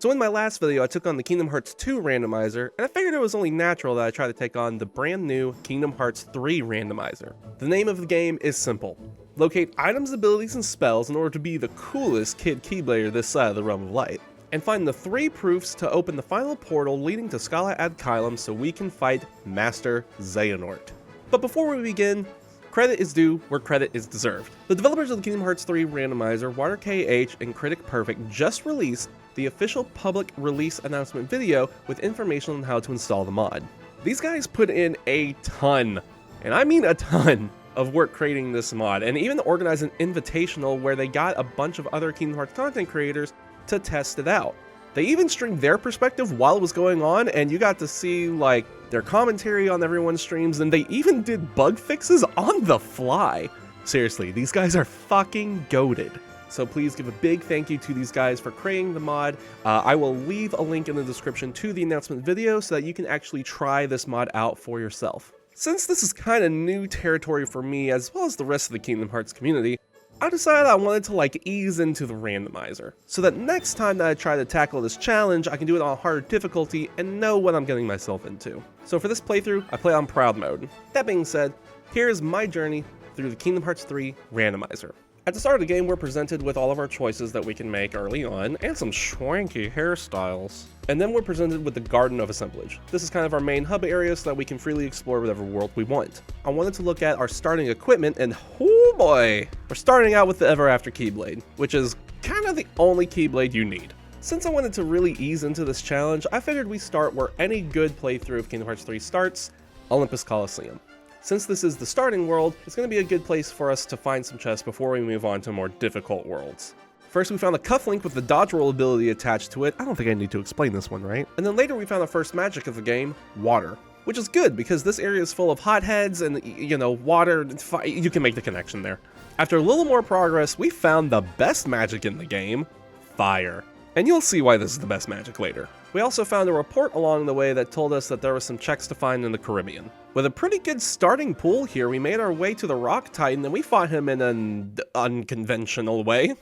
So in my last video, I took on the Kingdom Hearts 2 randomizer, and I figured it was only natural that I try to take on the brand new Kingdom Hearts 3 randomizer. The name of the game is simple. Locate items, abilities, and spells in order to be the coolest kid Keyblader this side of the Realm of Light. And find the 3 proofs to open the final portal leading to Scala Ad Kylum so we can fight Master Xehanort. But before we begin, credit is due where credit is deserved. The developers of the Kingdom Hearts 3 randomizer, WaterKH and Critic Perfect, just released the official public release announcement video with information on how to install the mod. These guys put in a ton, and I mean a ton, of work creating this mod, and even organized an invitational where they got a bunch of other Kingdom Hearts content creators to test it out. They even streamed their perspective while it was going on, and you got to see like their commentary on everyone's streams, and they even did bug fixes on the fly. Seriously, these guys are fucking goated. So please give a big thank you to these guys for creating the mod. I will leave a link in the description to the announcement video so that you can actually try this mod out for yourself. Since this is kind of new territory for me as well as the rest of the Kingdom Hearts community, I decided I wanted to like ease into the randomizer, so that next time that I try to tackle this challenge, I can do it on harder difficulty and know what I'm getting myself into. So for this playthrough, I play on Proud Mode. That being said, here's my journey through the Kingdom Hearts 3 randomizer. At the start of the game, we're presented with all of our choices that we can make early on, and some swanky hairstyles. And then we're presented with the Garden of Assemblage. This is kind of our main hub area so that we can freely explore whatever world we want. I wanted to look at our starting equipment, and oh boy! We're starting out with the Ever After Keyblade, which is kind of the only Keyblade you need. Since I wanted to really ease into this challenge, I figured we start where any good playthrough of Kingdom Hearts 3 starts, Olympus Coliseum. Since this is the starting world, it's going to be a good place for us to find some chests before we move on to more difficult worlds. First, we found a cufflink with the dodge roll ability attached to it. I don't think I need to explain this one, right? And then later we found the first magic of the game, water. Which is good, because this area is full of hotheads and, you know, water, you can make the connection there. After a little more progress, we found the best magic in the game, fire. And you'll see why this is the best magic later. We also found a report along the way that told us that there were some checks to find in the Caribbean. With a pretty good starting pool here, we made our way to the Rock Titan and we fought him in an unconventional way.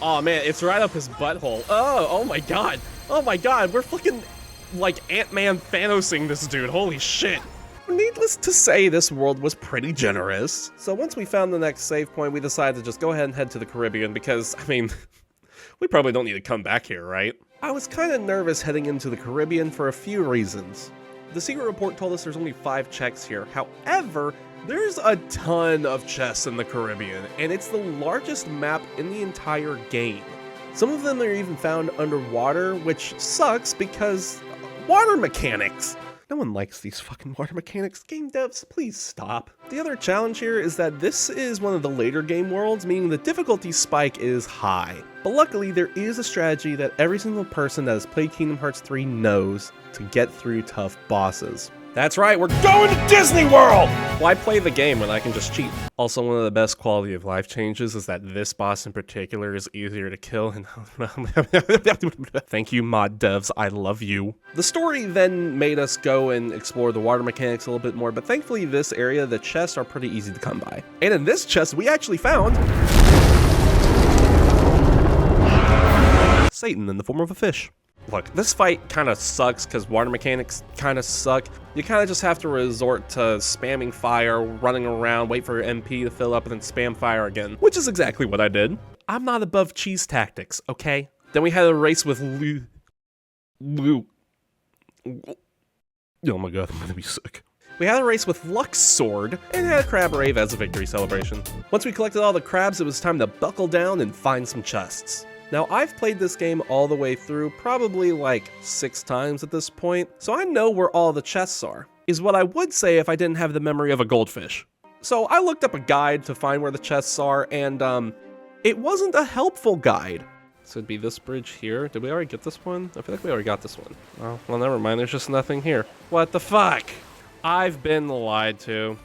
Oh man, it's right up his butthole. Oh my god. Oh my god, we're fucking like Ant-Man Thanosing this dude, holy shit. Needless to say, this world was pretty generous. So once we found the next save point, we decided to just go ahead and head to the Caribbean because, I mean, we probably don't need to come back here, right? I was kind of nervous heading into the Caribbean for a few reasons. The secret report told us there's only 5 checks here. However, there's a ton of chests in the Caribbean, and it's the largest map in the entire game. Some of them are even found underwater, which sucks because water mechanics. No one likes these fucking water mechanics. Game devs, please stop. The other challenge here is that this is one of the later game worlds, meaning the difficulty spike is high. But luckily, there is a strategy that every single person that has played Kingdom Hearts 3 knows to get through tough bosses. That's right, we're going to Disney World! Why play the game when I can just cheat? Also, one of the best quality of life changes is that this boss in particular is easier to kill and thank you mod devs, I love you. The story then made us go and explore the water mechanics a little bit more, but thankfully this area, the chests are pretty easy to come by. And in this chest, we actually found Satan in the form of a fish. Look, this fight kind of sucks because water mechanics kind of suck. You kind of just have to resort to spamming fire, running around, wait for your MP to fill up, and then spam fire again. Which is exactly what I did. I'm not above cheese tactics, okay? Then we had a race with Oh my god, I'm gonna be sick. We had a race with Lux Sword, and had a crab rave as a victory celebration. Once we collected all the crabs, it was time to buckle down and find some chests. Now, I've played this game all the way through probably like 6 times at this point, so I know where all the chests are, is what I would say if I didn't have the memory of a goldfish. So I looked up a guide to find where the chests are, and it wasn't a helpful guide. So it'd be this bridge here. Did we already get this one? I feel like we already got this one. Oh, well, never mind, there's just nothing here. What the fuck? I've been lied to.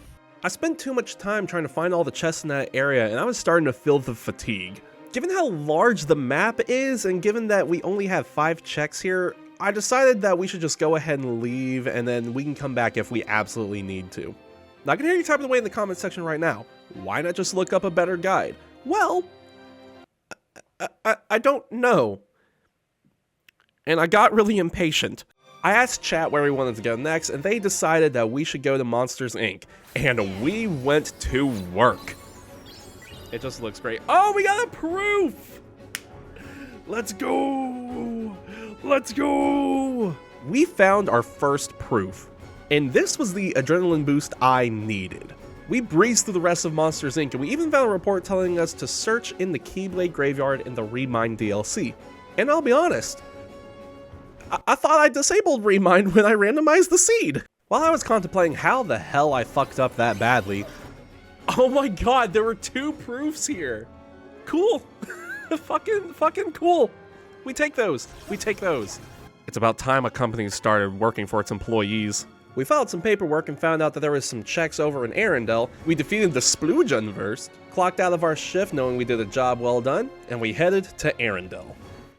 I spent too much time trying to find all the chests in that area, and I was starting to feel the fatigue. Given how large the map is, and given that we only have 5 checks here, I decided that we should just go ahead and leave, and then we can come back if we absolutely need to. Now, I can hear you typing away in the comment section right now. Why not just look up a better guide? Well, I don't know. And I got really impatient. I asked chat where we wanted to go next, and they decided that we should go to Monsters, Inc. And we went to work. It just looks great. Oh, we got a proof! Let's go! Let's go! We found our first proof. And this was the adrenaline boost I needed. We breezed through the rest of Monsters, Inc. and we even found a report telling us to search in the Keyblade Graveyard in the Remind DLC. And I'll be honest, I thought I disabled Remind when I randomized the seed. While I was contemplating how the hell I fucked up that badly, oh my god, there were 2 proofs here. Cool. fucking cool. We take those. We take those. It's about time a company started working for its employees. We filed some paperwork and found out that there was some checks over in Arendelle. We defeated the Splooge first, clocked out of our shift knowing we did a job well done, and we headed to Arendelle.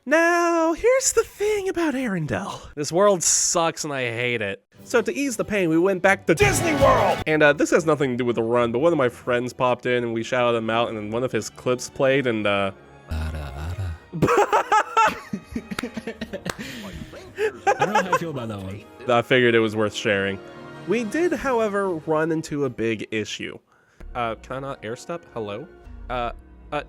Now, here's the thing about Arendelle. This world sucks and I hate it. So to ease the pain, we went back to Disney World! And this has nothing to do with the run, but one of my friends popped in and we shouted him out and then one of his clips played and Ara Ara. I don't know how I feel about that one. I figured it was worth sharing. We did, however, run into a big issue. Can I not air step? Hello?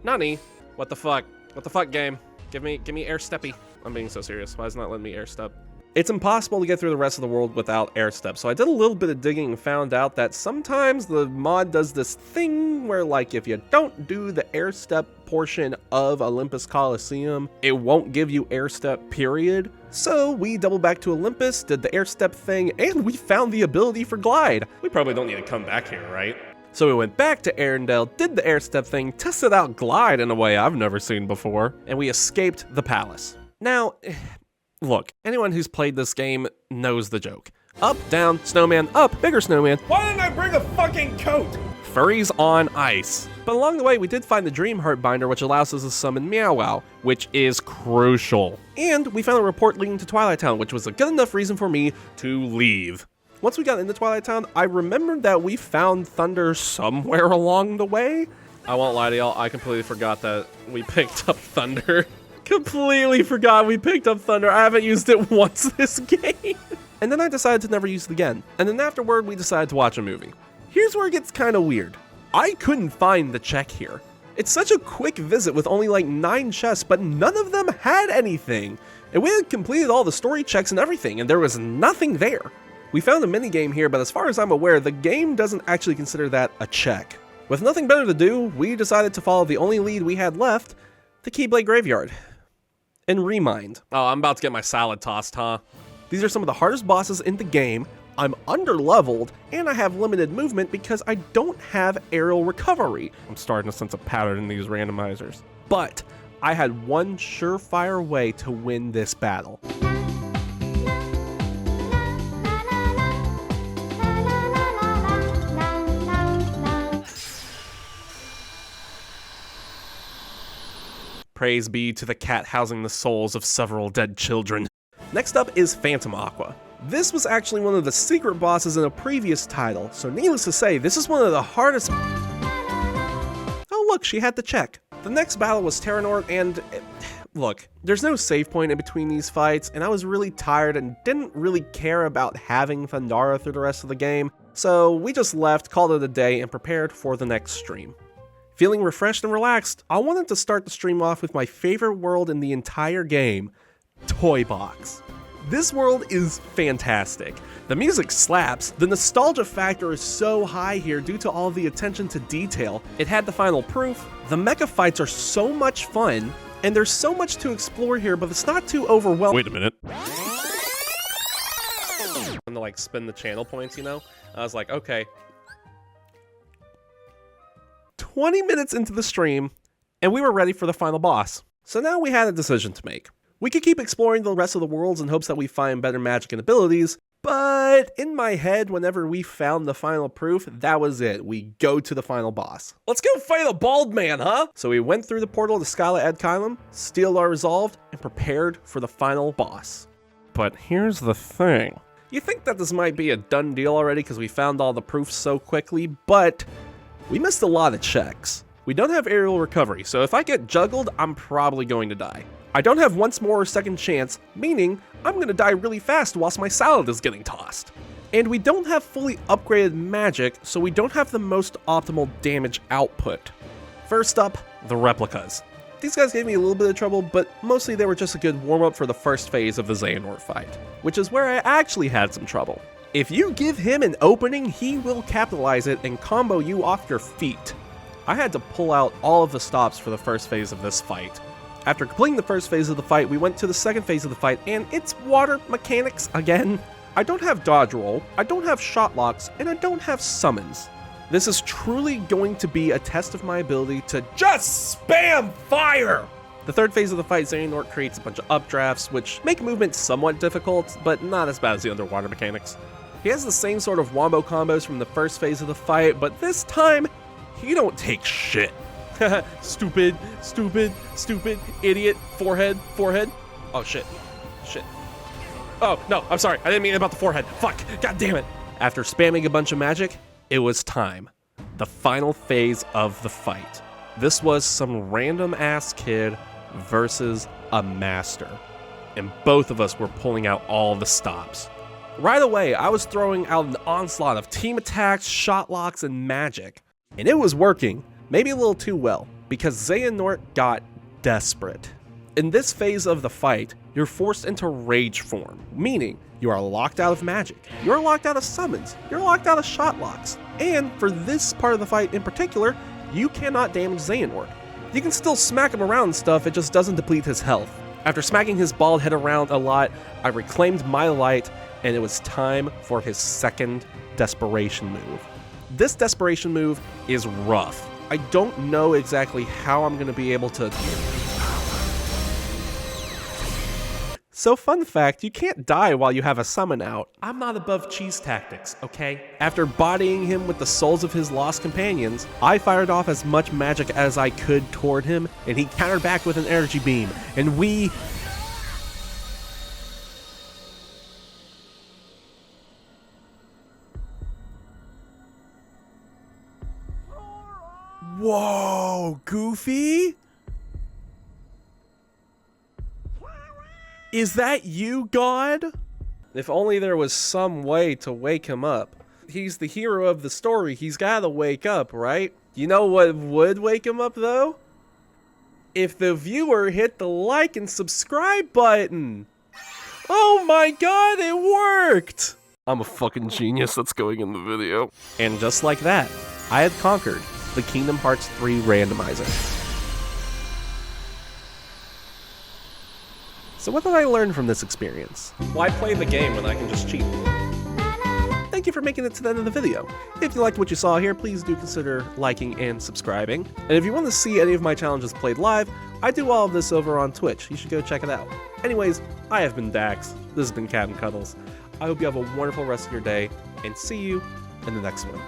Nani? What the fuck? What the fuck, game? Give me air steppy. I'm being so serious. Why is it not letting me air step? It's impossible to get through the rest of the world without air step, so I did a little bit of digging and found out that sometimes the mod does this thing where, like, if you don't do the air step portion of Olympus Coliseum, it won't give you air step, period. So we doubled back to Olympus, did the air step thing, and we found the ability for glide. We probably don't need to come back here, right? So we went back to Arendelle, did the air step thing, tested out glide in a way I've never seen before, and we escaped the palace. Now, look, anyone who's played this game knows the joke. Up, down, snowman, up, bigger snowman. Why didn't I bring a fucking coat? Furries on ice. But along the way, we did find the Dream Heart Binder, which allows us to summon Meow Wow, which is crucial. And we found a report leading to Twilight Town, which was a good enough reason for me to leave. Once we got into Twilight Town, I remembered that we found Thunder somewhere along the way. I won't lie to y'all, I completely forgot that we picked up Thunder. Completely forgot we picked up Thunder. I haven't used it once this game. And then I decided to never use it again. And then afterward, we decided to watch a movie. Here's where it gets kind of weird. I couldn't find the check here. It's such a quick visit with only like 9 chests, but none of them had anything. And we had completed all the story checks and everything, and there was nothing there. We found a minigame here, but as far as I'm aware, the game doesn't actually consider that a check. With nothing better to do, we decided to follow the only lead we had left, the Keyblade Graveyard. And Remind. Oh, I'm about to get my salad tossed, huh? These are some of the hardest bosses in the game, I'm under-leveled, and I have limited movement because I don't have aerial recovery. I'm starting to sense a pattern in these randomizers. But I had one surefire way to win this battle. Praise be to the cat housing the souls of several dead children. Next up is Phantom Aqua. This was actually one of the secret bosses in a previous title, so needless to say, this is one of the hardest... Oh look, she had the check. The next battle was Terranort, and... Look, there's no save point in between these fights, and I was really tired and didn't really care about having Thundara through the rest of the game, so we just left, called it a day, and prepared for the next stream. Feeling refreshed and relaxed, I wanted to start the stream off with my favorite world in the entire game, Toy Box. This world is fantastic. The music slaps, the nostalgia factor is so high here due to all the attention to detail. It had the final proof, the mecha fights are so much fun, and there's so much to explore here, but it's not too overwhelming. Wait a minute. And to like spin the channel points, you know? I was like, okay. 20 minutes into the stream, and we were ready for the final boss. So now we had a decision to make. We could keep exploring the rest of the worlds in hopes that we find better magic and abilities, but in my head, whenever we found the final proof, that was it. We go to the final boss. Let's go fight a bald man, huh? So we went through the portal to Skyla Ed Kylum, steeled our resolve, and prepared for the final boss. But here's the thing. You think that this might be a done deal already because we found all the proofs so quickly, but we missed a lot of checks. We don't have aerial recovery, so if I get juggled, I'm probably going to die. I don't have once more or second chance, meaning I'm going to die really fast whilst my salad is getting tossed. And we don't have fully upgraded magic, so we don't have the most optimal damage output. First up, the replicas. These guys gave me a little bit of trouble, but mostly they were just a good warm-up for the first phase of the Xehanort fight, which is where I actually had some trouble. If you give him an opening, he will capitalize it and combo you off your feet. I had to pull out all of the stops for the first phase of this fight. After completing the first phase of the fight, we went to the second phase of the fight, and it's water mechanics again. I don't have dodge roll, I don't have shot locks, and I don't have summons. This is truly going to be a test of my ability to just spam fire! The third phase of the fight, Xehanort creates a bunch of updrafts, which make movement somewhat difficult, but not as bad as the underwater mechanics. He has the same sort of wombo combos from the first phase of the fight, but this time, he don't take shit. Stupid, stupid, stupid, idiot, forehead, forehead. Oh shit, shit. Oh, no, I'm sorry, I didn't mean about the forehead. Fuck, god damn it. After spamming a bunch of magic, it was time. The final phase of the fight. This was some random ass kid versus a master. And both of us were pulling out all the stops. Right away, I was throwing out an onslaught of team attacks, shot locks, and magic. And it was working, maybe a little too well, because Xehanort got desperate. In this phase of the fight, you're forced into rage form, meaning you are locked out of magic, you're locked out of summons, you're locked out of shot locks, and for this part of the fight in particular, you cannot damage Xehanort. You can still smack him around and stuff, it just doesn't deplete his health. After smacking his bald head around a lot, I reclaimed my light, and it was time for his second desperation move. This desperation move is rough. I don't know exactly how I'm going to be able to... So fun fact, you can't die while you have a summon out. I'm not above cheese tactics, okay? After bodying him with the souls of his lost companions, I fired off as much magic as I could toward him, and he countered back with an energy beam, and we... Whoa, Goofy? Is that you, God? If only there was some way to wake him up. He's the hero of the story. He's gotta wake up, right? You know what would wake him up, though? If the viewer hit the like and subscribe button. Oh my god, it worked! I'm a fucking genius that's going in the video. And just like that, I had conquered the Kingdom Hearts 3 randomizer. So what did I learn from this experience? Why play the game when I can just cheat? Thank you for making it to the end of the video. If you liked what you saw here, please do consider liking and subscribing. And if you want to see any of my challenges played live, I do all of this over on Twitch. You should go check it out. Anyways, I have been Dax. This has been Cat and Cuddles. I hope you have a wonderful rest of your day, and see you in the next one.